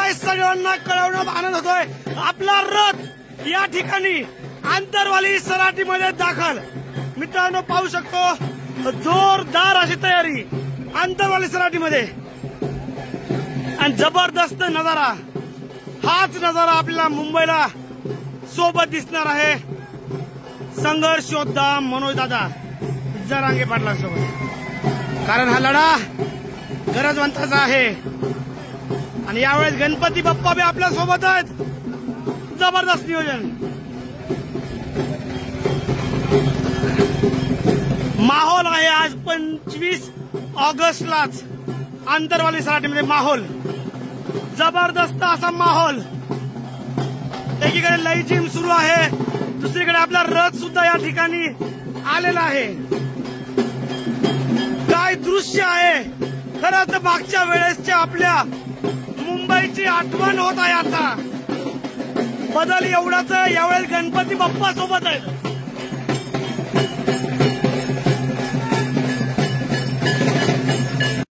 त्यामुळे सगळ्यांना कळवण्यात आनंद होतोय आपला रथ या ठिकाणी आंतरवाली सराटीमध्ये दाखल। मित्रांनो पाहू शकतो जोरदार अशी तयारी आंतरवाली सराटीमध्ये आणि जबरदस्त नजारा। हाच नजारा आपल्याला मुंबईला सोबत दिसणार आहे संघर्ष योद्धा मनोज दादा जरांगे पाटलांसोबत, कारण हा लढा गरजवंताचा आहे आणि यावेळेस गणपती बाप्पा बी आपल्या सोबत आहेत। जबरदस्त नियोजन, माहोल आहे आज 25 ऑगस्टलाच आंतरवाली सराटीमध्ये माहोल, जबरदस्त असा माहोल। एकीकडे लईजिम सुरू आहे, दुसरीकडे आपला रथ सुद्धा या ठिकाणी आलेला आहे। काय दृश्य आहे, खरंच मागच्या वेळेसच्या आपल्या मुंबईची आठवण होत आहे। आता बदल एवढाच, यावेळेस गणपती बाप्पा सोबत आहेत।